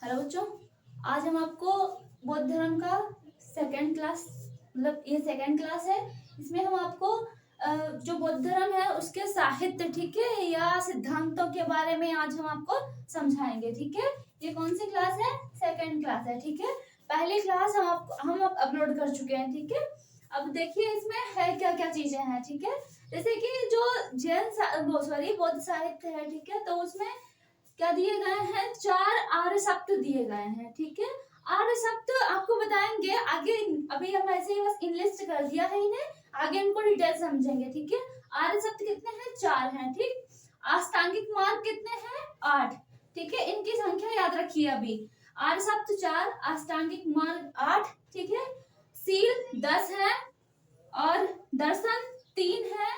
Hello बच्चों, आज हम आपको बौद्ध धर्म का सेकंड क्लास ये सेकंड क्लास है। इसमें हम आपको जो बौद्ध धर्म है उसके साहित्य, ठीक है, या सिद्धांतों के बारे में आज हम आपको समझाएंगे। ठीक है, ये कौन सी क्लास है? सेकंड क्लास है। ठीक है, पहली क्लास हम अपलोड कर चुके हैं। ठीक है, अब देखिए इसमें है क्या क्या चीजें हैं। ठीक है, जैसे कि जो बौद्ध साहित्य है, ठीक है, तो उसमें क्या दिए गए हैं? 4 आर्य सप्त दिए गए हैं। ठीक है, आर्य सप्त आपको बताएंगे आगे। अभी हम ऐसे ही बस इनलिस्ट कर दिया है इन्हें, आगे इनको डिटेल समझेंगे। ठीक है, आर्य सप्त कितने हैं? 4 हैं। ठीक, अष्टांगिक मार्ग कितने हैं? 8। ठीक है, इनकी संख्या याद रखिए। अभी आर्य सप्त 4, अष्टांगिक मार्ग 8। ठीक है, सील 10 है और दर्शन 3 है,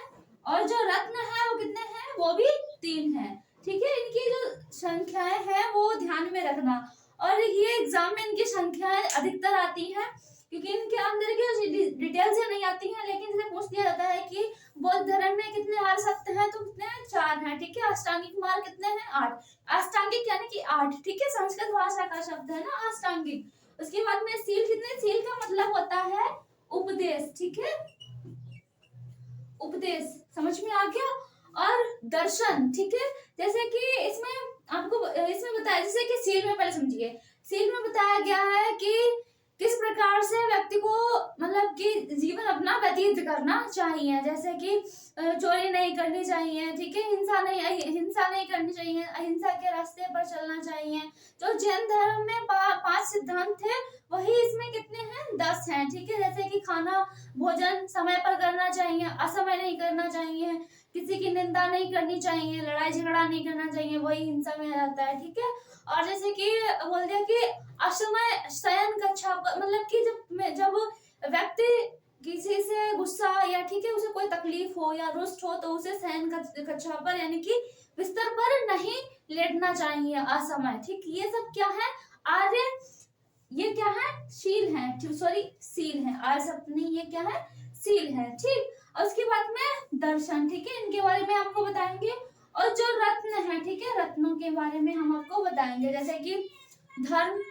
और जो रत्न है वो कितने हैं? वो भी 3 है। ठीक है, इनकी जो संख्याएं हैं वो ध्यान में रखना। और ये एग्जाम में इनकी संख्याएं अधिकतर आती हैं, क्योंकि इनके अंदर की डिटेल से नहीं आती हैं, लेकिन इसे पूछ दिया जाता है कि बौद्ध धर्म में कितने आर्य सप्त हैं, तो कितने हैं? 4 हैं। ठीक है, अष्टांगिक मार्ग कितने हैं? 8। अष्टांगिक यानी कि 8। ठीक है, संस्कृत भाषा का शब्द है ना अष्टांगिक। उसके बाद में सील कितने? सील का मतलब होता है उपदेश। ठीक है, उपदेश समझ में आ गया। और दर्शन, ठीक है, जैसे कि इसमें आपको इसमें बताया, जैसे कि सील में पहले समझिए। सील में बताया गया है कि किस प्रकार से व्यक्ति को मतलब कि जीवन अपना व्यतीत करना चाहिए। जैसे कि चोरी नहीं करनी चाहिए, ठीक है, हिंसा नहीं करनी चाहिए, अहिंसा के रास्ते पर चलना चाहिए। जो जैन धर्म में 5 सिद्धांत थे, वही इसमें कितने हैं? 10 हैं। ठीक है, जैसे कि खाना भोजन समय पर करना चाहिए, असमय नहीं करना चाहिए, किसी की निंदा नहीं करनी चाहिए, लड़ाई झगड़ा नहीं करना चाहिए, वही हिंसा में आ जाता है। ठीक है, और जैसे कि बोल दिया कि असमय शयन कक्षा, मतलब कि जब व्यक्ति किसी से गुस्सा या ठीक है उसे कोई तकलीफ हो या रुष्ट हो, तो उसे शयन कक्षा पर यानी कि बिस्तर पर नहीं लेटना चाहिए असमय। ठीक, ये सब क्या है? आर्य, ये क्या है? शील है, सॉरी सील है। आर्य सप्त नहीं, ये क्या है? सील है। ठीक, और उसके बाद में दर्शन, ठीक है, इनके बारे में आपको बताएंगे। और जो रत्न है, ठीक है, रत्नों के बारे में हम आपको बताएंगे, जैसे कि धर्म,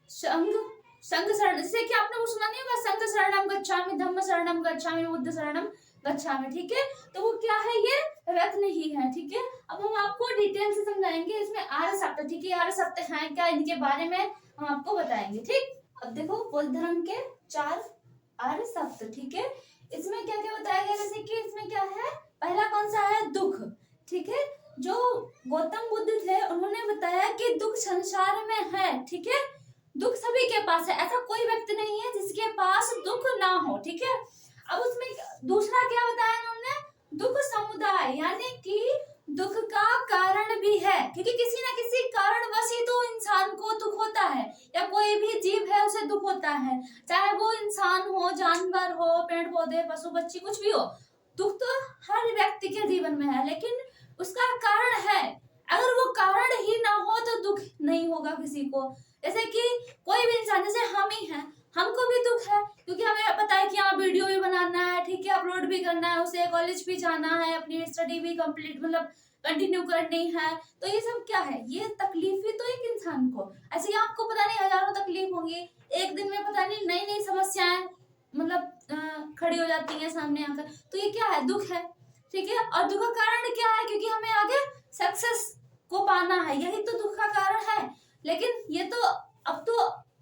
संघ शरण, जैसे कि आपने वो सुना नहीं होगा, संघ शरणम गच्छामि, धम्म शरणम गच्छामि, बुद्ध शरणम गच्छामि। ठीक है, तो वो क्या है? ये रत्न ही है। ठीक है, अब हम आपको डिटेल से समझाएंगे इसमें आर्य सप्त। ठीक है, आर्य सप्त हैं क्या, इनके बारे में हम आपको बताएंगे। ठीक, अब देखो बौद्ध धर्म के 4 आर्य सप्त। ठीक है, इसमें क्या क्या बताया गया? जैसे कि इसमें क्या है? पहला कौन सा है? दुख। ठीक है, जो गौतम बुद्ध थे उन्होंने बताया कि दुख संसार में है। ठीक है, दुख सभी के पास है, ऐसा कोई व्यक्ति नहीं है जिसके पास दुख ना हो। ठीक है, अब उसमें दूसरा क्या बताया उन्होंने? दुख समुदाय, यानी कि दुख का कारण भी है, क्योंकि किसी ना किसी कारणवश ही तो इंसान को दुख होता है, या कोई भी जीव है उसे दुख होता है, चाहे वो इंसान हो, जानवर हो, पेड़ पौधे, पशु पक्षी, कुछ भी हो। दुख तो हर व्यक्ति के जीवन में है, लेकिन उसका कारण है। अगर वो कारण ही ना हो तो दुख नहीं होगा किसी को। जैसे कि कोई भी इंसान, जैसे हम ही हैं, हमको भी दुख है, क्योंकि हमें पता है कि हाँ वीडियो भी बनाना है, ठीक है, अपलोड भी करना है, उसे कॉलेज भी जाना है, अपनी स्टडी भी कंप्लीट मतलब कंटिन्यू करनी है। तो ये सब क्या है? ये तकलीफ ही तो एक इंसान को, ऐसे ही आपको पता नहीं हजारों तकलीफ होंगी, एक दिन में पता नहीं नई नई समस्याएं मतलब खड़ी हो जाती है सामने आकर। तो ये क्या है? दुख है। ठीक है, और दुख का कारण क्या है? क्योंकि हमें आगे सक्सेस को पाना है, यही तो दुख का कारण है। लेकिन ये तो अब तो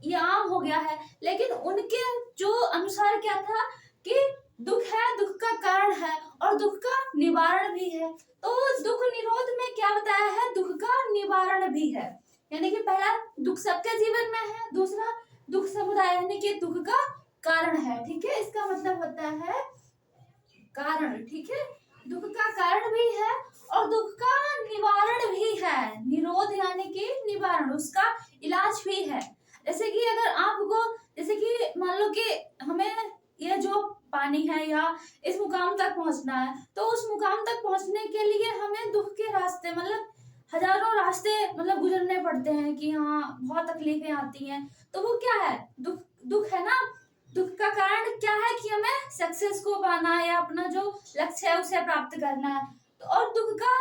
ये आम हो गया है, लेकिन उनके जो अनुसार क्या था कि दुख है, दुख का कारण है, और दुख का निवारण भी है। तो दुख निरोध में क्या बताया है? दुख का निवारण भी है, यानी कि पहला दुख सबके जीवन में है, दूसरा दुख समुदाय यानी कि दुख का कारण है। ठीक है, इसका मतलब होता है कारण। ठीक है, दुख का कारण भी है और दुख का निवारण भी है। निरोध यानी कि निवारण, उसका इलाज भी है। जैसे कि अगर आपको, जैसे कि मान लो कि हमें ये जो पानी है या इस मुकाम तक पहुंचना है, तो उस मुकाम तक पहुंचने के लिए हमें दुख के रास्ते मतलब हजारों रास्ते मतलब गुजरने पड़ते हैं, कि हाँ बहुत तकलीफें आती हैं। तो वो क्या है? दुख, दुख है ना। दुख का कारण क्या है? कि हमें सक्सेस को पाना है या अपना जो लक्ष्य है उसे प्राप्त करना है। तो और दुख का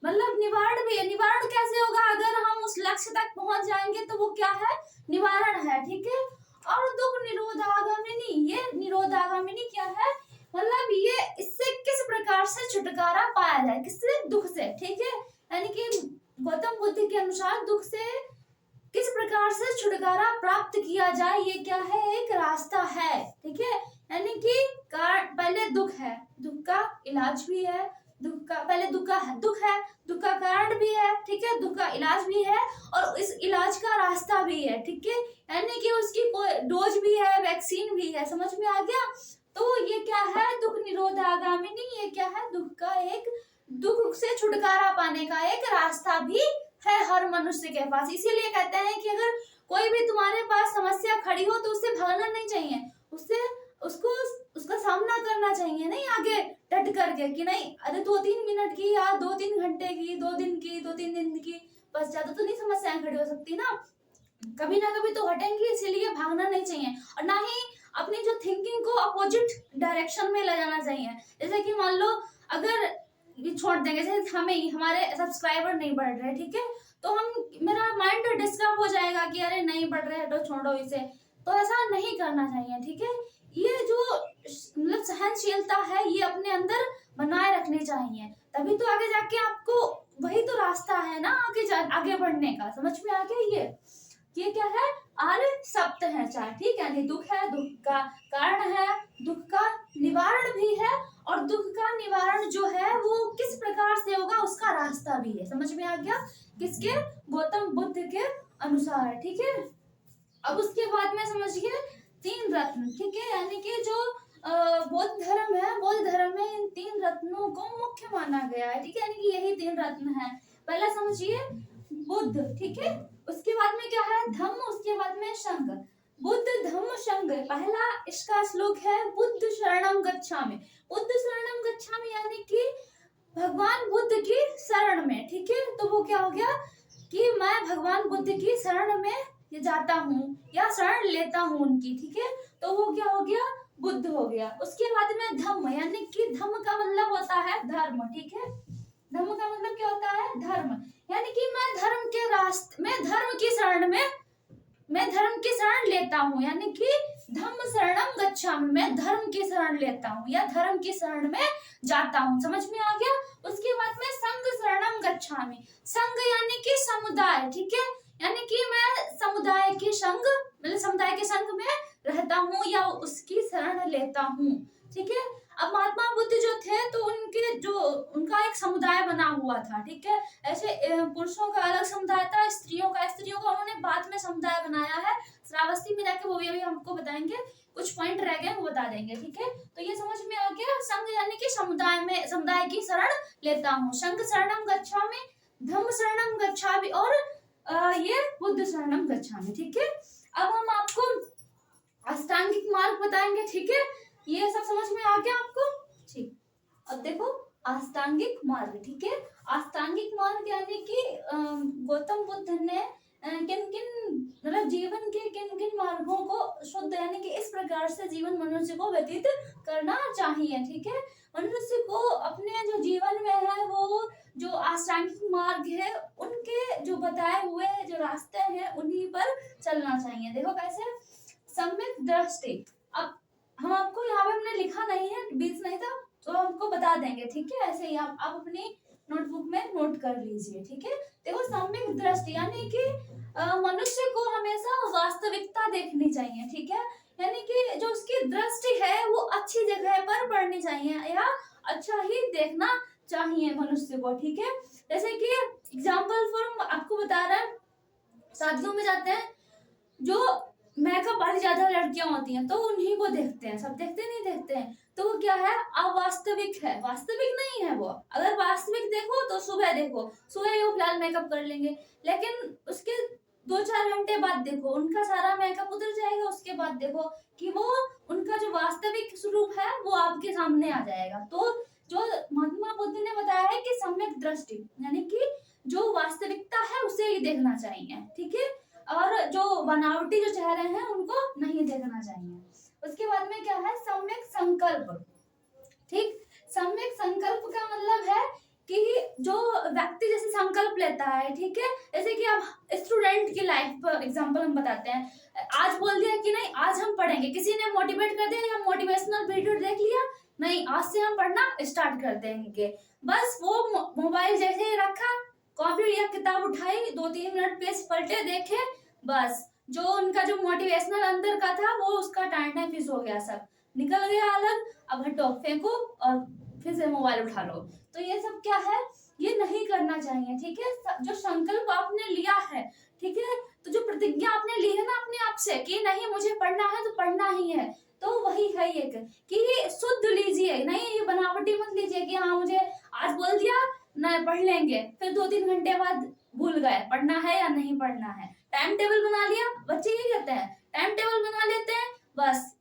मतलब निवारण भी है। निवारण कैसे होगा? अगर हम उस लक्ष्य लक्ष्य तक पहुंच जाएंगे तो वो क्या है, निवारण है, ठीक है। और दुख निरोधागामिनी, ये निरोधागामिनी क्या है, मतलब ये इससे किस प्रकार से छुटकारा पाया जाए, किससे, दुख से, ठीक है। यानी कि गौतम बुद्ध के अनुसार दुख से किस प्रकार से छुटकारा प्राप्त किया जाए, ये क्या है, एक रास्ता है, ठीक है। यानी कि पहले दुख है, दुख का इलाज भी है, दुख का पहले दुख है, दुख का कारण भी है, ठीक है, दुख का इलाज भी है, और इस इलाज का रास्ता भी है, ठीक है। यानी कि उसकी कोई डोज भी है, वैक्सीन भी है, समझ में आ गया। तो ये क्या है, दुख निरोधागामिनी, ये क्या है, दुख का एक, दुख से छुटकारा पाने का एक रास्ता भी है हर मनुष्य के पास। इसीलिए कहते हैं कि अगर कोई भी तुम्हारे पास समस्या खड़ी हो तो उससे भागना नहीं चाहिए, उससे उसका सामना करना चाहिए, नहीं आगे डट करके कि नहीं अरे 2-3 मिनट की या 2-3 घंटे की, 2 दिन की, 2-3 दिन की, बस ज्यादा तो नहीं समस्याएं खड़ी हो सकती ना, कभी ना कभी तो घटेंगी, इसीलिए भागना नहीं चाहिए। और ना ही अपनी जो थिंकिंग को अपोजिट डायरेक्शन में ले जाना चाहिए। जैसे कि मान लो अगर ये छोड़ देंगे, जैसे हमें हमारे सब्सक्राइबर नहीं बढ़ रहे, ठीक है, तो हम, मेरा माइंड डिस्टर्ब हो जाएगा कि अरे नहीं बढ़ रहे तो छोड़ो इसे, तो ऐसा नहीं करना चाहिए, ठीक है। ये जो मतलब सहनशीलता है ये अपने अंदर बनाए रखनी चाहिए, तभी तो आगे जाके आपको, वही तो रास्ता है ना आगे बढ़ने का, समझ में आ गया। ये क्या है, आर्य सप्त है चार, ठीक है, नहीं दुख है, दुख का कारण है, दुख का निवारण भी है, और दुख का निवारण जो है वो किस प्रकार से होगा उसका रास्ता भी है, समझ में आ गया, किसके, गौतम बुद्ध के अनुसार, ठीक है। अब उसके बाद में समझिए 3 रत्न, ठीक है, यानी कि जो बौद्ध धर्म है, बौद्ध धर्म में इन 3 रत्नों को मुख्य माना गया है, ठीक है, यानी कि यही 3 रत्न है। पहला समझिए बुद्ध, ठीक है, उसके बाद में क्या है, धम्म, उसके बाद में संघ, बुद्ध धम्म संघ। पहला इसका श्लोक है बुद्ध शरणम गच्छामि, बुद्ध शरणम गच्छामि यानी कि भगवान बुद्ध की शरण में, ठीक है, तो वो क्या हो गया कि मैं भगवान बुद्ध की शरण में ये जाता हूँ या शरण लेता हूँ उनकी, ठीक है, तो वो क्या हो गया, बुद्ध हो गया। उसके बाद में धम्म, यानी कि धम्म का मतलब होता है धर्म, ठीक है, धम्म का मतलब क्या होता है, धर्म, यानी कि मैं धर्म के रास्ते में, धर्म की शरण में, मैं धर्म की शरण लेता हूँ, यानी कि धम्म शरणम गच्छामि, मैं धर्म की शरण लेता हूँ या धर्म की शरण में जाता हूँ, समझ में आ गया। उसके बाद में संघ शरणम गच्छामि, संघ यानी कि समुदाय, ठीक है, यानी कि मैं समुदाय के संघ, मतलब समुदाय के संघ में रहता हूँ या उसकी शरण लेता हूँ, ठीक है। अब महात्मा बुद्ध जो थे तो उनके जो उनका एक समुदाय बना हुआ था, ठीक है, ऐसे पुरुषों का अलग समुदाय था, स्त्रियों का उन्होंने बाद में समुदाय बनाया है, श्रावस्ती में जाके वो भी अभी हमको बताएंगे, कुछ पॉइंट रह गए वो बता देंगे, ठीक है। तो ये समझ में आ गया, संघ यानी कि समुदाय में, समुदाय की शरण लेता हूँ, संघ शरणम गच्छामि, धम्म शरणम गच्छामि, और ये बुद्ध शरणम गच्छामि, ठीक है। अब हम आपको अष्टांगिक मार्ग बताएंगे, ठीक है, ये सब समझ में आ गया आपको, ठीक। अब देखो अष्टांगिक मार्ग, ठीक है, अष्टांगिक मार्ग यानी कि गौतम बुद्ध ने किन किन, मतलब जीवन के किन किन मार्गों को शुद्ध, यानी कि इस प्रकार से जीवन मनुष्य को व्यतीत करना चाहिए, ठीक है, मनुष्य को अपने जो जीवन में है वो जो अष्टांगिक मार्ग है उनके जो बताए हुए जो रास्ते हैं उन्हीं पर चलना चाहिए। देखो कैसे, सम्यक दृष्टि, अब हम आपको यहाँ पे हमने लिखा नहीं है, बीच नहीं था, तो हमको बता देंगे, ठीक है, ऐसे ही आप अपनी नोटबुक में नोट कर लीजिए, ठीक है। देखो सम्यक दृष्टि यानी कि मनुष्य को हमेशा वास्तविकता देखनी चाहिए, ठीक है, यानी कि जो उसकी दृष्टि है वो अच्छी जगह पर पड़नी चाहिए या अच्छा ही देखना चाहिए मनुष्य को, ठीक है। जैसे कि एग्जाम्पल फॉर आपको बता रहे हैं, शादियों में जाते हैं, जो मेकअप वाली ज्यादा लड़कियां होती हैं तो उन्हीं को देखते हैं, सब देखते नहीं देखते हैं, तो वो क्या है, अवास्तविक है, वास्तविक नहीं है वो। अगर वास्तविक देखो तो सुबह देखो, सुबह वो फिलहाल मेकअप कर लेंगे, लेकिन उसके 2-4 घंटे बाद देखो उनका सारा मेकअप उतर जाएगा, उसके बाद देखो कि वो उनका जो वास्तविक स्वरूप है वो आपके सामने आ जाएगा। तो जो महात्मा बुद्ध ने बताया है कि सम्यक दृष्टि यानी कि जो वास्तविकता है उसे ही देखना चाहिए, ठीक है, और जो बनावटी जो चेहरे हैं उनको नहीं देखना चाहिए। उसके बाद में क्या है, सम्यक संकल्प, ठीक, सम्यक संकल्प का मतलब है कि जो व्यक्ति जैसे संकल्प लेता है, ठीक है, जैसे कि अब लाइफ एग्जांपल हम बताते हैं। आज बोल दिया कि नहीं आज हम पढ़ेंगे, किसी ने मोटिवेट कर दिया, हम मोटिवेशनल वीडियो देख लिया, नहीं आज से हम पढ़ना स्टार्ट कर देंगे। बस वो मोबाइल जैसे ही रखा, कॉपी या किताब उठाई, 2-3 मिनट पेज पलटे, देखे, बस जो उनका जो मोटिवेशनल अंदर का था वो उसका टाइम फिक्स हो गया, सब निकल गया अलग। अब हटो, फेंको और फिर से मोबाइल उठा लो। तो ये सब क्या है, ये नहीं करना चाहिए, ठीक है। जो संकल्प आपने लिया है, ठीक है, तो जो प्रतिज्ञा आपने ली है ना अपने आप से कि नहीं मुझे पढ़ना है तो पढ़ना ही है, तो वही है एक कि शुद्ध लीजिए, नहीं ये बनावटी मत लीजिए कि हाँ मुझे आज बोल दिया ना पढ़ लेंगे, फिर 2-3 घंटे बाद भूल गए पढ़ना है या नहीं पढ़ना है। टाइम टेबल बना लिया, बच्चे ये कहते हैं टाइम टेबल बना लेते हैं, बस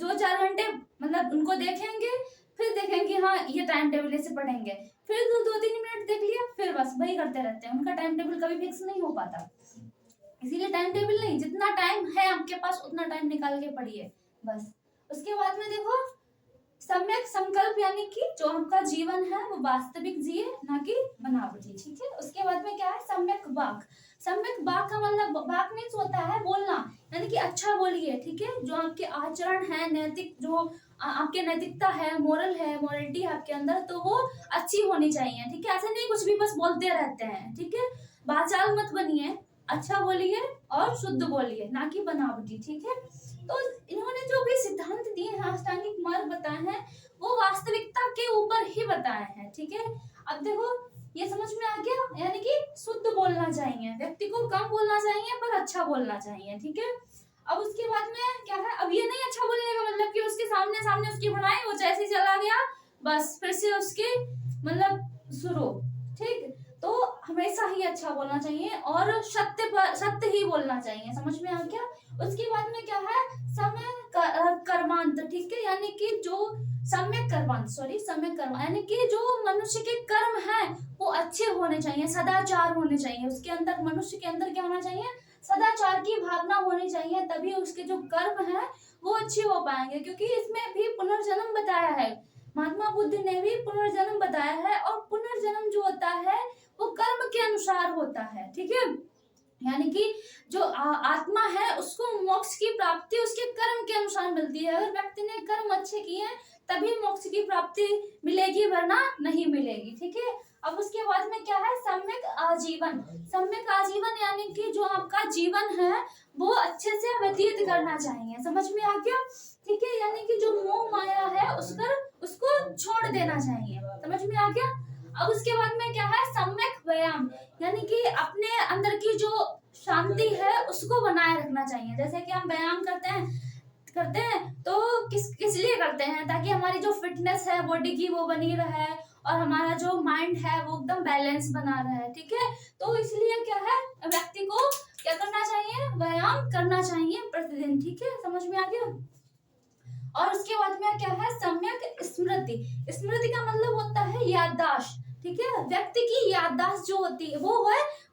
2-4 घंटे मतलब उनको देखेंगे, फिर देखेंगे हाँ ये टाइम टेबल ऐसे पढ़ेंगे, फिर 2-3 मिनट देख लिया, फिर बस वही करते रहते हैं। उनका टाइम टेबल कभी फिक्स नहीं हो पाता, इसीलिए टाइम टेबल नहीं, जितना टाइम है आपके पास उतना टाइम निकाल के पढ़िए बस। उसके बाद में देखो सम्यक संकल्प, यानी कि जो आपका जीवन है वो वास्तविक जिए, ना कि बनावटी, ठीक है। उसके बाद में क्या है सम्यक वाक। सम्यक वाक का मतलब वाक मीन्स होता है बोलना, यानी कि अच्छा बोलिए, ठीक है। जो आपके आचरण है, नैतिक जो आपके नैतिकता है, मोरल है, मोरलिटी है आपके अंदर, तो वो अच्छी होनी चाहिए, ठीक है। ऐसे नहीं कुछ भी बस बोलते रहते हैं, ठीक है। बाचाल मत बनिए, अच्छा बोलिए और शुद्ध बोलिए, ना कि बनावटी, ठीक है। तो इन्होंने जो भी सिद्धांत दिए हैं, अष्टांगिक मार्ग बताए हैं, वो वास्तविकता के ऊपर ही बताए हैं, ठीक है। अब देखो ये समझ में आ गया, यानी कि शुद्ध बोलना चाहिए, व्यक्ति को कम बोलना चाहिए पर अच्छा बोलना चाहिए, ठीक है। अब उसके बाद में क्या है, अब ये नहीं अच्छा बोलने का मतलब कि उसके सामने सामने उसकी बनाए, वो जैसे ही चला गया बस फिर से उसके मतलब शुरू, ठीक। तो हमेशा ही अच्छा बोलना चाहिए और सत्य ही बोलना चाहिए, समझ में आ गया। उसके बाद में क्या है समय कर्मांत, ठीक है, यानी कि जो सम्यक कर्म, यानी कि जो मनुष्य के कर्म है वो अच्छे होने चाहिए, सदाचार होने चाहिए उसके अंदर। मनुष्य के अंदर क्या होना चाहिए, सदाचार की भावना होनी चाहिए, तभी उसके जो कर्म है वो अच्छे हो पाएंगे। क्योंकि इसमें भी पुनर्जन्म बताया है, महात्मा बुद्ध ने भी पुनर्जन्म बताया है, और पुनर्जन्म जो होता है वो कर्म के अनुसार होता है, ठीक है। यानी कि जो आत्मा है उसको मोक्ष की प्राप्ति उसके कर्म के अनुसार मिलती है। अगर व्यक्ति ने कर्म अच्छे किए तभी मोक्ष की प्राप्ति मिलेगी, वरना नहीं मिलेगी, ठीक है। अब उसके बाद में क्या है सम्यक आजीवन। सम्यक आजीवन यानी कि जो आपका जीवन है वो अच्छे से व्यतीत करना चाहिए, समझ में आ गया, ठीक है। यानी कि जो मोह माया है उसको छोड़ देना चाहिए, समझ में आ गया। अब उसके बाद में क्या है सम्यक व्यायाम, यानी कि अपने अंदर की जो शांति है उसको बनाए रखना चाहिए। जैसे कि हम व्यायाम करते हैं तो किस लिए करते हैं, ताकि हमारी जो फिटनेस है बॉडी की वो बनी रहे और हमारा जो माइंड है वो एकदम बैलेंस बना रहे, ठीक है। तो इसलिए क्या है व्यक्ति को क्या करना चाहिए, व्यायाम करना चाहिए प्रतिदिन, ठीक है, समझ में आ गया। और उसके बाद में क्या है सम्यक स्मृति। स्मृति का मतलब होता है याददाश्त, ठीक है। व्यक्ति की याददाश्त जो होती है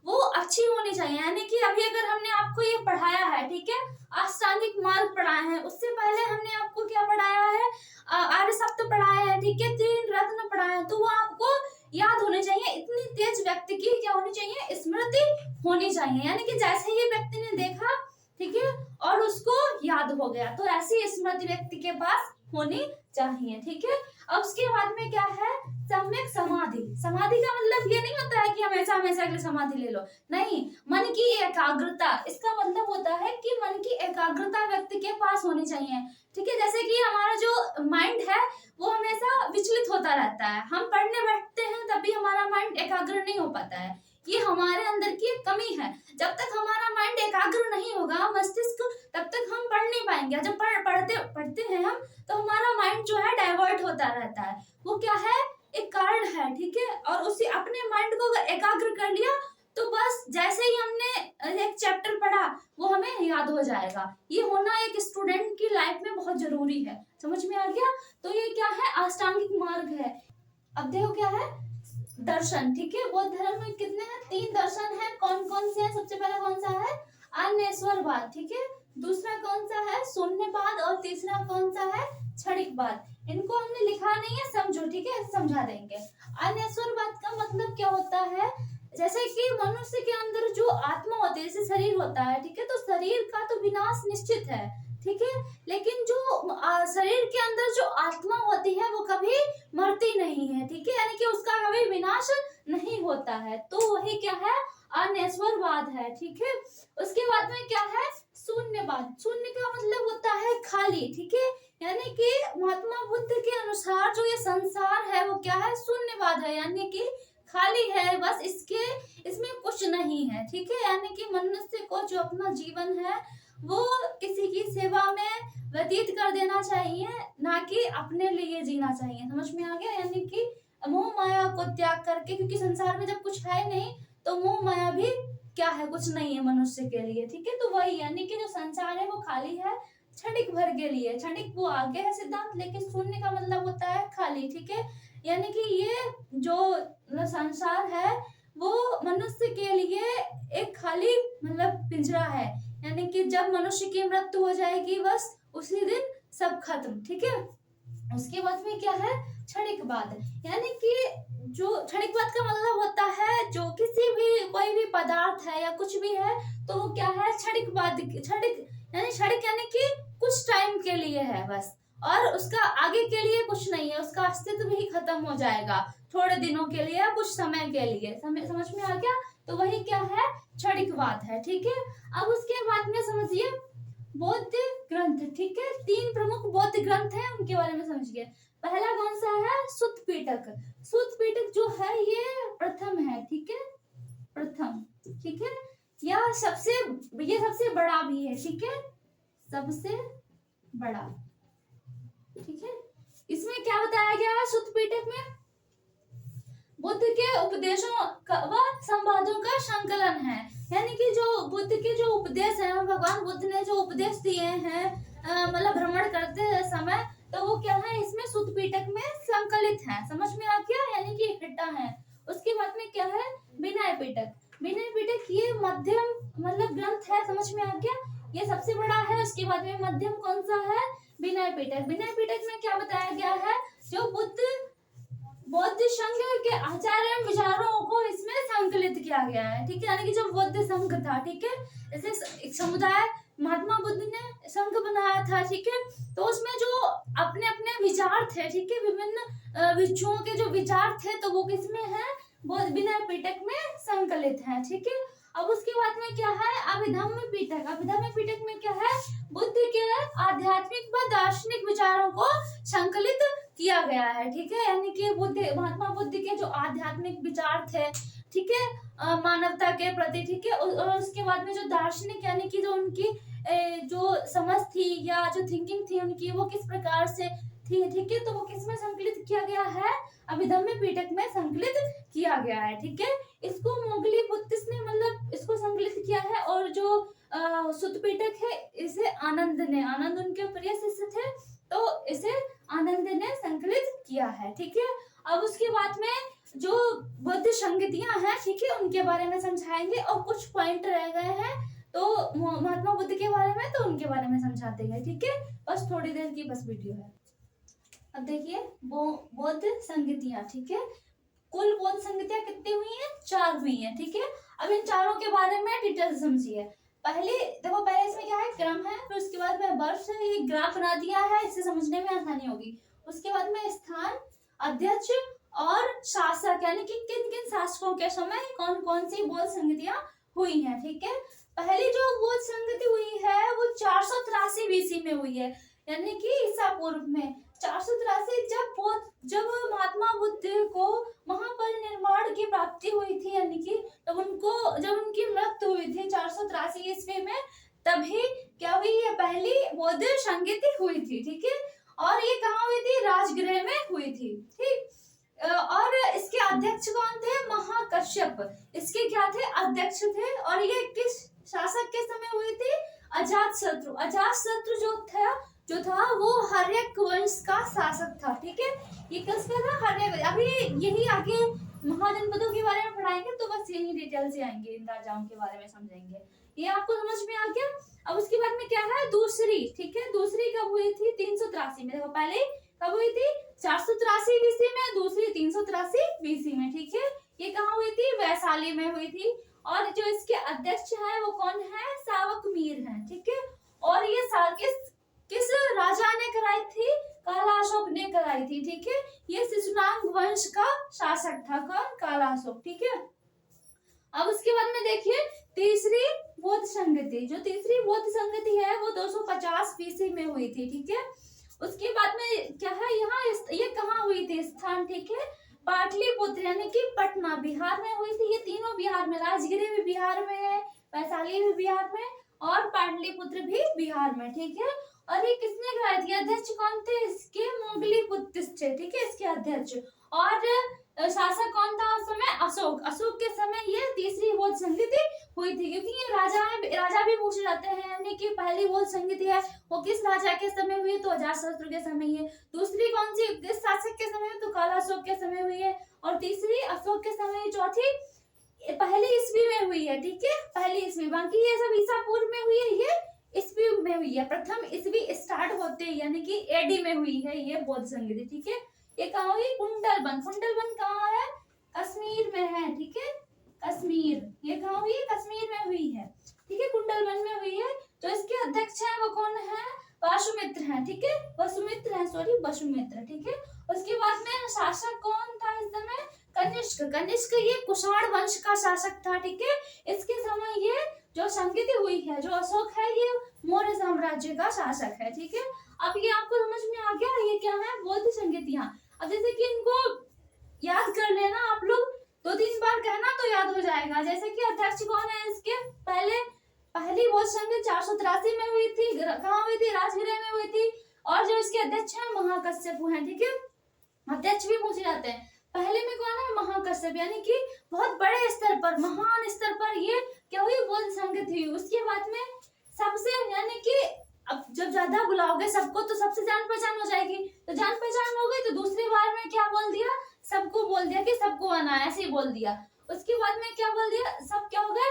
वो अच्छी होनी चाहिए। यानी कि अभी अगर हमने आपको ये पढ़ाया है, ठीक है, अष्टांगिक मार्ग पढ़ाए हैं, उससे पहले हमने आपको क्या पढ़ाया है, आर्य सप्त पढ़ाया है, ठीक है, 3 रत्न पढ़ाए हैं, तो वो आपको याद होने चाहिए। इतनी तेज व्यक्ति की क्या होनी चाहिए, स्मृति होनी चाहिए। यानी कि जैसे ही व्यक्ति ने देखा, ठीक है, और उसको याद हो गया, तो ऐसी स्मृति व्यक्ति के पास होनी चाहिए, ठीक है। अब उसके बाद में क्या है सम्यक समाधि। समाधि का मतलब ये नहीं होता है कि हमेशा हमेशा के लिए समाधि ले लो, नहीं, मन की एकाग्रता। इसका मतलब होता है कि मन की एकाग्रता व्यक्ति के पास होनी चाहिए, ठीक है। जैसे कि हमारा जो माइंड है वो हमेशा विचलित होता रहता है, हम पढ़ने बैठते हैं तभी हमारा माइंड एकाग्र नहीं हो पाता है, ये हमारे अंदर की एक कमी है। जब तक हमारा माइंड एकाग्र नहीं होगा मस्तिष्क, तब तक हम पढ़ नहीं पाएंगे। जब पढ़ते हैं हम तो हमारा माइंड जो है डाइवर्ट होता रहता है, वो क्या है एक कारण है, ठीक है। और उसी अपने माइंड को अगर एकाग्र कर लिया तो बस जैसे ही हमने एक चैप्टर पढ़ा वो हमें याद हो जाएगा। ये होना एक स्टूडेंट की लाइफ में बहुत जरूरी है, समझ में आ गया। तो ये क्या है अष्टांगिक मार्ग है। अब देखो क्या है दर्शन, ठीक है। बौद्ध धर्म में कितने हैं, 3 दर्शन है। कौन कौन से हैं, सबसे पहला कौन सा है अन्येश्वरवाद, ठीक है, दूसरा कौन सा है शून्यवाद, और तीसरा कौन सा है क्षणिकवाद। इनको हमने लिखा नहीं है, समझो, ठीक है, समझा देंगे। अन्येश्वरवाद का मतलब क्या होता है, जैसे कि मनुष्य के अंदर जो आत्मा होती है, जैसे से शरीर होता है, ठीक है, तो शरीर का तो विनाश निश्चित है, ठीक है, लेकिन जो शरीर के अंदर जो आत्मा होती है वो कभी मरती नहीं है, ठीक है, यानी कि उसका कभी विनाश नहीं होता है, तो वही क्या है, अनैश्वरवाद है, ठीक है। उसके बाद में क्या है, शून्यवाद। शून्य का मतलब होता है खाली, ठीक है, यानी कि महात्मा बुद्ध के अनुसार जो ये संसार है वो क्या है, शून्यवाद है, यानी कि खाली है, बस इसमें कुछ नहीं है, ठीक है, यानी कि मनुष्य को जो अपना जीवन है वो किसी की सेवा में व्यतीत कर देना चाहिए, ना कि अपने लिए जीना चाहिए। समझ में आ गया, यानी कि मोह माया को त्याग करके, क्योंकि संसार में जब कुछ है नहीं तो मोह माया भी क्या है, कुछ नहीं है मनुष्य के लिए, ठीक है, तो वही यानी कि जो संसार है वो खाली है क्षणिक भर के लिए। क्षणिक वो आगे है सिद्धांत, लेकिन शून्य का मतलब होता है खाली, ठीक है, यानी कि ये जो संसार है वो मनुष्य के लिए एक खाली मतलब पिंजरा है, यानी कि जब मनुष्य की मृत्यु हो जाएगी बस उसी दिन सब खत्म, ठीक है। उसके बाद में क्या है, क्षणिकवाद, यानी कि जो क्षणिकवाद का मतलब होता है जो किसी भी कोई भी पदार्थ है या कुछ भी है तो वो क्या है, क्षणिकवाद, क्षणिक यानी कि कुछ टाइम के लिए है बस, और उसका आगे के लिए कुछ नहीं है, उसका अस्तित्व भी खत्म हो जाएगा थोड़े दिनों के लिए, कुछ समय के लिए। समझ में आ गया, तो वही क्या है, क्षणिकवाद है, ठीक है। अब उसके बाद में समझिए बौद्ध ग्रंथ, ठीक है, 3 प्रमुख बौद्ध ग्रंथ हैं, उनके बारे में समझिए। पहला कौन सा है, सुत्त पिटक। सुत्त पिटक जो है ये प्रथम है, ठीक है, प्रथम, ठीक है, यह सबसे बड़ा भी है, ठीक है, सबसे बड़ा, ठीक है। इसमें क्या बताया गया है, सुत्त पिटक में बुद्ध के उपदेशों व संवादों का संकलन है, यानी कि जो बुद्ध के जो उपदेश है, भगवान बुद्ध ने जो उपदेश दिए हैं मतलब भ्रमण करते समय, तो वो क्या है, इसमें सुत्त पिटक में संकलित है। समझ में आ गया, यानी कि इकट्ठा है। उसके बाद में क्या है, विनय पिटक। विनय पिटक ये मध्यम मतलब ग्रंथ है, समझ में आ गया, ये सबसे बड़ा है। उसके बाद में मध्यम कौन सा है, विनय पिटक। विनय पिटक में क्या बताया गया है, जो बौद्ध संघ के आचार एवं विचारों को इसमें संकलित किया गया है, ठीक है, यानी कि जो बौद्ध संघ था, ठीक है, जैसे एक समुदाय महात्मा बुद्ध ने संघ बनाया था, ठीक है, तो उसमें जो अपने अपने विचार थे, ठीक है, विभिन्न भिक्षुओं के जो विचार थे तो वो किसमें है, विनय पिटक में संकलित है, ठीक है। अब उसके बाद में क्या है, अभिधम्म पिटक। अभिधम्म पिटक में क्या है, बुद्ध के आध्यात्मिक व दार्शनिक विचारों को संकलित किया गया है, ठीक है, यानी कि महात्मा बुद्ध के जो आध्यात्मिक विचार थे, ठीक है, मानवता के प्रति, ठीक है, और उसके बाद में जो दार्शनिक यानी कि जो उनकी जो समझ थी या जो थिंकिंग थी उनकी, वो किस प्रकार से थी, ठीक है, तो वो किसमें संकलित किया गया है, अभिधम्म पिटक में संकलित किया गया है, ठीक है। इसको मोगली बुद्धिस्ट ने मतलब इसको संकलित किया है, और जो सुत्त पिटक है इसे आनंद उनके प्रिय शिष्य थे, तो इसे आनंद ने संकलित किया है, ठीक है। अब उसके बाद में जो बुद्ध संगतियां हैं, ठीक है, उनके बारे में समझाएंगे, और कुछ पॉइंट रह गए हैं तो महात्मा बुद्ध के बारे में, तो उनके बारे में समझाते हैं, ठीक है, बस थोड़ी देर की बस वीडियो है। अब देखिए बौद्ध संगतियां, ठीक है, कुल बौद्ध संगतियां कितनी हुई हैं, 4 हुई हैं, ठीक है। अब इन चारों के बारे में डिटेल समझिए। पहले इसमें क्या है, क्रम है, फिर उसके बाद में वर्ष, ये ग्राफ बना दिया है, इससे समझने में आसानी होगी। उसके बाद में स्थान, अध्यक्ष और शासक, यानी कि किन किन शासकों के समय कौन कौन सी बौद्ध संगतियां हुई हैं, ठीक है। पहली जो बौद्ध संगति हुई है वो 483 बीसी में हुई है, यानी कि ईसा पूर्व में 483, जब महात्मा बुद्ध को महापरिनिर्वाण की प्राप्ति हुई थी, यानी कि जब उनकी मृत्यु हुई थी 483 ईस्वी में, तभी क्या हुई है, पहली बौद्ध संगति हुई थी, ठीक है, और ये कहाँ हुई थी, राजगृह में हुई थी, ठीक। और इसके अध्यक्ष कौन थे, महाकश्यप इसके क्या थे, अध्यक्ष थे, और ये किस शासक के समय हुई थी, अजातशत्रु जो था वो हर्यक वंश का शासक था, ठीक है, ये किसका था, हर्यक। अभी यही आगे महाजनपदों के बारे में पढ़ाएंगे, तो बस यही डिटेल से आएंगे, इन राजाओं के बारे में समझेंगे, ये आपको समझ में आ गया। अब उसके बाद में क्या है, दूसरी, ठीक है, दूसरी कब हुई थी, 383 में। देखो पहले कब हुई थी, 483 बीसी में, दूसरी 383 बीसी में, ठीक है, ये कहाँ हुई थी, वैशाली में हुई थी। और जो इसके अध्यक्ष है वो कौन है, सावक मीर है, ठीक है। और ये किस राजा ने कराई थी, काला अशोक ने कराई थी, ठीक है। ये शिशुनाग वंश का शासक था, कौन, काला अशोक, ठीक है। अब उसके बाद में देखिए तीसरी बौद्ध संगति, जो तीसरी बौद्ध संगति है वो 250 ईस्वी में हुई थी, ठीक है। उसके बाद में क्या है, यहाँ ये कहाँ हुई थी स्थान, ठीक है, पाटलिपुत्र यानी कि पटना बिहार में हुई थी। ये तीनों बिहार में, राजगिरी भी बिहार में है, वैशाली भी बिहार में और पाटलिपुत्र भी बिहार में, ठीक है। और ये किसने कराई थी, अध्यक्ष कौन थे इसके, मोगलीपुत्र थे, ठीक है, इसके अध्यक्ष। और शासक कौन था उस समय, अशोक। अशोक के समय ये तीसरी बौद्ध संगति हुई थी, क्योंकि ये राजा भी पूछे जाते हैं, यानी कि पहली बौद्ध संगति है वो किस राजा के समय हुई, तो अजातशत्रु के समय है। दूसरी कौन सी, किस शासक के समय, तो काला अशोक के समय हुई है। और तीसरी अशोक के समय, चौथी पहली ईस्वी में हुई है, ठीक है, पहली ईस्वी। बाकी ये सब ईसा पूर्व में हुई है, ये ईस्वी में हुई है। प्रथम ईस्वी स्टार्ट होते यानी कि एडी में हुई है ये बौद्ध संगति, ठीक है। ये कहाँ हुई, कुंडलबन। कुंडलबन कहाँ है, कश्मीर में है, ठीक है, कश्मीर। ये कहाँ हुई है, कश्मीर में हुई है, ठीक है, कुंडलबन में हुई है। तो इसके अध्यक्ष है वो कौन है, वसुमित्र है, ठीक है, वसुमित्र है, सॉरी वसुमित्र, ठीक है। उसके बाद में शासक कौन था इस समय, कनिष्क। कनिष्क ये कुषाण वंश का शासक था, ठीक है। इसके समय ये जो संगति हुई है, जो अशोक है ये मौर्य साम्राज्य का शासक है, ठीक है। अब ये आपको समझ में आ गया, ये क्या है, बौद्ध संगतियां। अब जैसे कि इनको याद कर लेना आप लोग, 2-3 बार कहना तो याद हो जाएगा। जैसे कि अध्यक्ष कौन है इसके, पहली बौद्ध संगति 483 में हुई थी, कहाँ हुई थी, राजगिरा में हुई थी। और जो इसके अध्यक्ष है महाकश्यप हैं, ठीक है, अध्यक्ष भी पूछे जाते हैं। पहले में कौन है, महाकश्यप, यानी कि बहुत बड़े स्तर पर, महान स्तर पर ये क्या हुई, बौद्ध संगति हुई। उसके बाद में सबसे, यानी कि अब जब ज्यादा बुलाओगे सबको तो सबसे जान पहचान हो जाएगी, तो जान पहचान हो गई तो दूसरी बार में क्या बोल दिया, सबको बोल दिया कि सबको आना है, ऐसे ही बोल दिया। उसके बाद में क्या बोल दिया, सब क्या हो गए,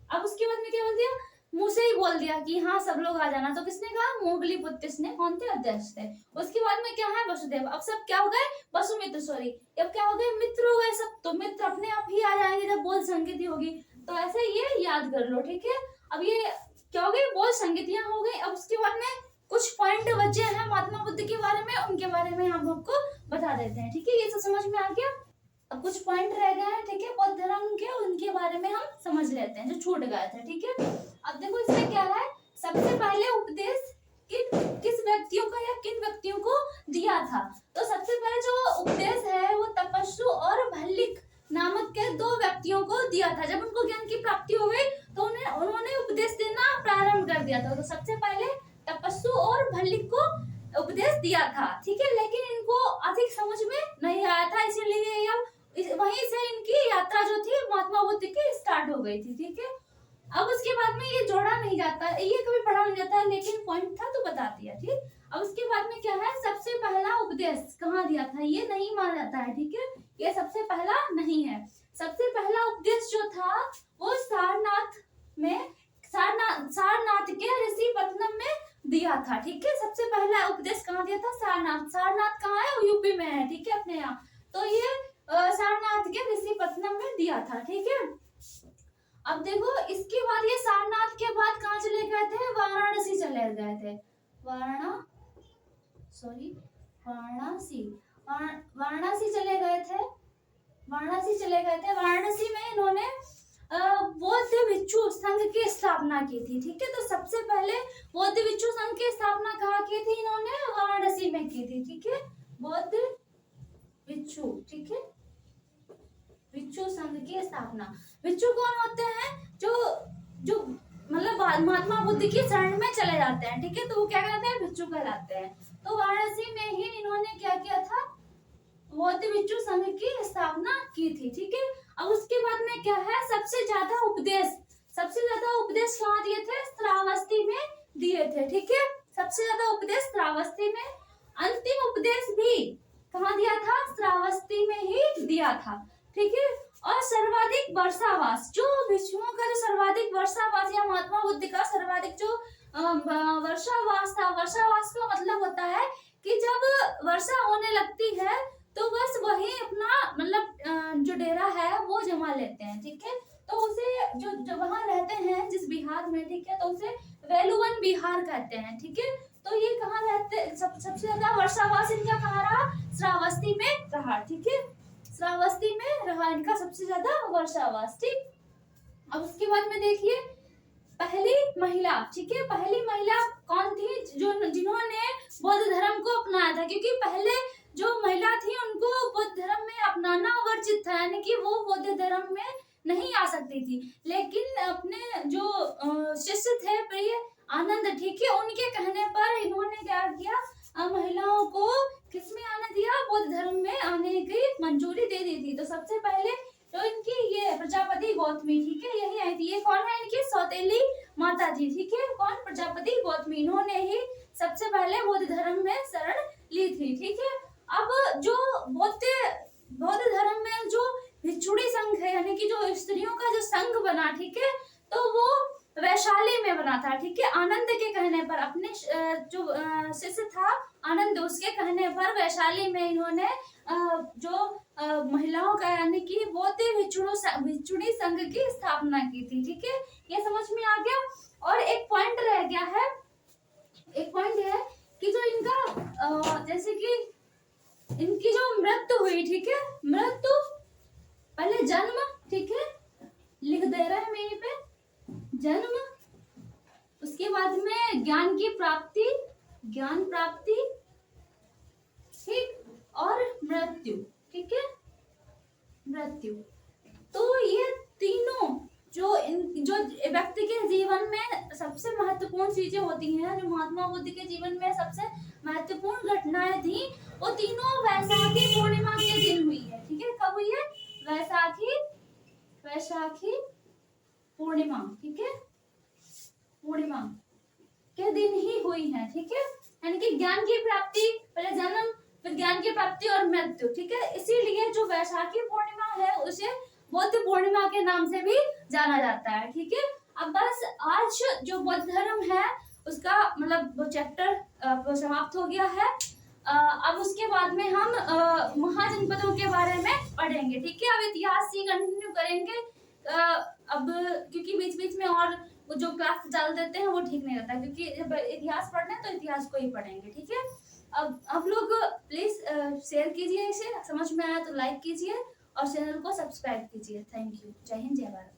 अब उसके बाद में क्या बोल दिया, मुंह से ही बोल दिया कि हाँ सब लोग आ जाना। तो किसने कहा, मोगलीपुत्र ने, कौन थे, अध्यक्ष थे। उसके बाद में क्या है, वसुदेव। अब सब क्या हो गए, वसुमित्र, सॉरी, अब क्या हो गए, मित्र हो गए सब। तो मित्र अपने आप ही आ जाएंगे जब बौद्ध संगति होगी, तो ऐसे ये याद कर लो, ठीक है। अब ये क्या हो गई, बौद्ध संगतियां हो गई। अब उसके बाद में कुछ पॉइंट बचे हैं महात्मा बुद्ध के बारे में, उनके बारे में हम आपको बता देते हैं, ठीक है। ये सब समझ में आ गया। अब कुछ पॉइंट रह गए हैं, ठीक है, बौद्ध धर्म के, उनके बारे में हम समझ लेते हैं जो छूट गए थे, ठीक है। अब देखो इसमें क्या है, सबसे पहले उपदेश किस व्यक्तियों का या किन व्यक्तियों को दिया था। तो सबसे पहले जो उपदेश है वो तपस्सु और भल्लिक नामक के 2 व्यक्तियों को दिया था। जब उनको ज्ञान की प्राप्ति हो गई तो उन्होंने उपदेश देना प्रारंभ कर दिया था। तो सबसे पहले तपस्सु और भल्लिक को उपदेश दिया था, ठीक है। लेकिन इनको अधिक समझ में नहीं आया था, इसीलिए वहीं से इनकी यात्रा जो थी महात्मा बुद्ध की स्टार्ट हो गई थी, ठीक है। अब उसके बाद में ये जोड़ा नहीं जाता, ये कभी पढ़ा नहीं जाता, लेकिन पॉइंट था तो बता दिया, ठीक। अब उसके बाद में क्या है, सबसे पहला उपदेश कहाँ दिया था, ये नहीं माना जाता है, ठीक है, ये सबसे पहला नहीं है। सबसे पहला उपदेश जो था वो सारनाथ के ऋषि पत्तनम में दिया था, ठीक है। सबसे पहला उपदेश कहाँ दिया था, सारनाथ कहाँ है, यूपी में है, ठीक है, अपने यहाँ। तो ये सारनाथ के ऋषि पत्तनम में दिया था, ठीक है। अब देखो इसके बाद ये सारनाथ के बाद कहाँ चले गए थे, वाराणसी चले गए थे, वाराणसी चले गए थे। वाराणसी में इन्होंने बौद्ध भिक्षु संघ की स्थापना की थी, ठीक है। तो सबसे पहले बौद्ध भिक्षु संघ की स्थापना कहाँ की थी, इन्होंने वाराणसी में की थी, ठीक है, बौद्ध भिक्षु, ठीक है, भिक्षु संघ की स्थापना। भिक्षु कौन होते हैं, जो मतलब महात्मा बुद्ध की शरण में चले जाते हैं, ठीक है, तो वो क्या कहते हैं, भिक्षु कहलाते हैं। तो वाराणसी में ही इन्होंने क्या किया था, बौद्ध भिक्षु संघ की स्थापना की थी, ठीक है। अब उसके बाद में क्या है, सबसे ज्यादा उपदेश कहाँ दिए थे, श्रावस्ती में दिए थे, ठीक है, सबसे ज्यादा उपदेश श्रावस्ती में। अंतिम उपदेश भी कहाँ दिया था, श्रावस्ती में ही दिया था, ठीक है। और सर्वाधिक वर्षावास, जो भिक्षुओं का जो सर्वाधिक वर्षावास या महात्मा बुद्ध का सर्वाधिक जो वर्षावास था, वर्षावास का मतलब होता है कि जब वर्षा होने लगती है तो बस वही अपना मतलब जो डेरा है वो जमा लेते हैं, ठीक है। तो उसे जो वहां रहते हैं जिस बिहार में, ठीक है, तो उसे वेलुवन बिहार कहते हैं, ठीक है। तो ये कहाँ रहते, सबसे ज्यादा वर्षावास इनका कहाँ रहा, श्रावस्ती में रहा, ठीक है, श्रावस्ती में रहा इनका सबसे ज्यादा वर्षावास, ठीक। अब उसके बाद में देखिए पहली महिला, ठीक है, पहली महिला कौन थी, जो जिन्होंने बौद्ध धर्म को अपनाया था, क्योंकि पहले जो महिला थी उनको बौद्ध धर्म में अपनाना वर्जित था, यानी कि वो बौद्ध धर्म में नहीं आ सकती थी। लेकिन अपने जो शिष्य थे प्रिय आनंद, ठीक है, उनके कहने पर इन्होंने क्या किया, महिलाओं को किसमें आने दिया, बौद्ध धर्म में आने की मंजूरी दे दी थी। तो सबसे पहले तो इनकी ये प्रजापति गौतमी, ठीक है, यही आई थी। ये कौन है, इनकी सौतेली माता जी, ठीक है, कौन, प्रजापति गौतमी, इन्होंने ही सबसे पहले बौद्ध धर्म में शरण ली थी, ठीक है। अब जो बौद्ध धर्म में जो भिक्षुणी संघ है, यानी कि जो स्त्रियों का जो संघ बना, ठीक है, तो वो वैशाली में बना था, ठीक है, आनंद के कहने पर, अपने जो शिष्य था आनंद, उसके कहने पर वैशाली में इन्होंने जो महिलाओं का, यानी कि बौद्ध भिक्षुणी संघ की स्थापना की थी, ठीक है, ये समझ में आ गया। और एक पॉइंट रह गया है, एक पॉइंट है कि जो इनका जैसे कि इनकी जो मृत्यु हुई, ठीक है, मृत्यु, पहले जन्म, ठीक है, लिख दे रहे हैं मेरे पे, जन्म, उसके बाद में ज्ञान की प्राप्ति, ज्ञान प्राप्ति, ठीक, और मृत्यु, ठीक है, मृत्यु। तो ये तीनों जो व्यक्ति के जीवन में सबसे महत्वपूर्ण चीजें होती हैं, जो महात्मा बुद्ध के जीवन में सबसे महत्वपूर्ण घटनाएं थी, वो तीनों वैशाखी पूर्णिमा के दिन हुई है, ठीक है, कब हुई है, वैशाखी पूर्णिमा, ठीक है, पूर्णिमा के दिन ही हुई है, ठीक है, यानी कि ज्ञान की प्राप्ति, पहले जन्म, फिर ज्ञान की प्राप्ति और मृत्यु, ठीक है। इसीलिए जो वैशाखी पूर्णिमा है उसे बौद्ध पूर्णिमा के नाम से भी जाना जाता है, ठीक है। अब बस आज जो बौद्ध धर्म है उसका मतलब वो चैप्टर समाप्त हो गया है। अब उसके बाद में हम महाजनपदों के बारे में पढ़ेंगे, ठीक है। अब इतिहास ही कंटिन्यू करेंगे, अब क्योंकि बीच बीच में और जो क्लास डाल देते हैं वो ठीक नहीं रहता, क्योंकि जब इतिहास पढ़ना है तो इतिहास को ही पढ़ेंगे, ठीक है। अब आप लोग प्लीज शेयर कीजिए, इसे समझ में आया तो लाइक कीजिए और चैनल को सब्सक्राइब कीजिए। Thank you. जय हिंद, जय भारत।